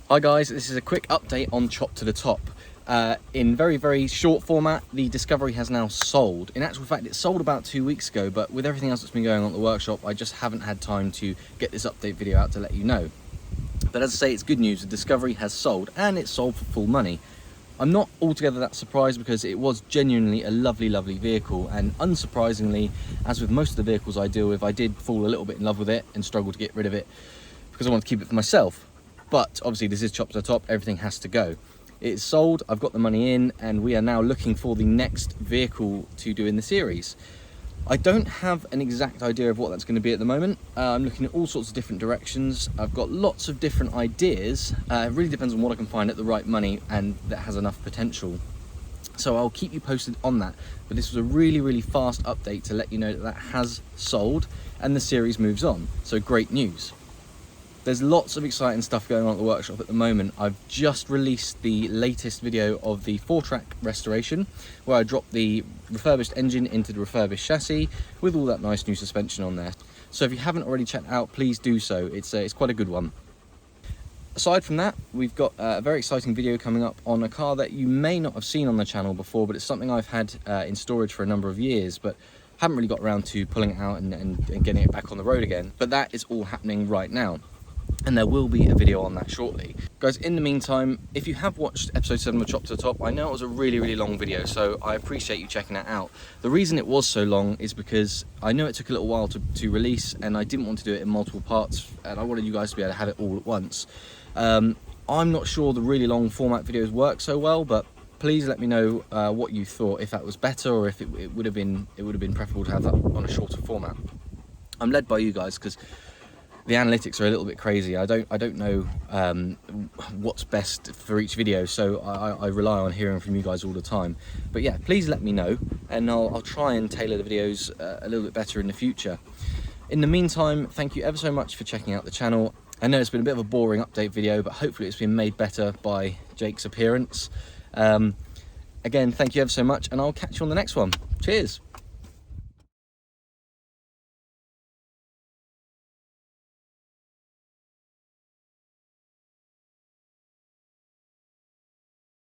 Hi guys, this is a quick update on Chop to the Top. In very short format, the Discovery has now sold. In actual fact, it sold about 2 weeks ago, but with everything else that's been going on at the workshop, I just haven't had time to get this update video out to let you know. But as I say, it's good news, the Discovery has sold, and it's sold for full money. I'm not altogether that surprised because it was genuinely a lovely vehicle, and unsurprisingly, as with most of the vehicles I deal with, I did fall a little bit in love with it and struggle to get rid of it because I wanted to keep it for myself. But obviously this is Chop to the Top, everything has to go. It's sold, I've got the money in, and we are now looking for the next vehicle to do in the series. I don't have an exact idea of what that's going to be at the moment. I'm looking at all sorts of different directions. I've got lots of different ideas. It really depends on what I can find at the right money and that has enough potential. So I'll keep you posted on that. But this was a really fast update to let you know that that has sold and the series moves on. So great news. There's lots of exciting stuff going on at the workshop at the moment. I've just released the latest video of the 4-track restoration, where I dropped the refurbished engine into the refurbished chassis with all that nice new suspension on there. So if you haven't already checked out, please do so. It's quite a good one. Aside from that, we've got a very exciting video coming up on a car that you may not have seen on the channel before, but it's something I've had in storage for a number of years, but haven't really got around to pulling it out and getting it back on the road again. But that is all happening right now, and there will be a video on that shortly. Guys, in the meantime, if you have watched episode 7 of Chop to the Top, I know it was a really long video, so I appreciate you checking that out. The reason it was so long is because I know it took a little while to release, and I didn't want to do it in multiple parts, and I wanted you guys to be able to have it all at once. I'm not sure the really long format videos work so well, but please let me know what you thought, if that was better or if it would have been preferable to have that on a shorter format. I'm led by you guys because the analytics are a little bit crazy. I don't know what's best for each video, so I rely on hearing from you guys all the time. But yeah, please let me know, and I'll try and tailor the videos a little bit better in the future. In the meantime, thank you ever so much for checking out the channel. I know it's been a bit of a boring update video, but hopefully it's been made better by Jake's appearance. Again, thank you ever so much, and I'll catch you on the next one. Cheers!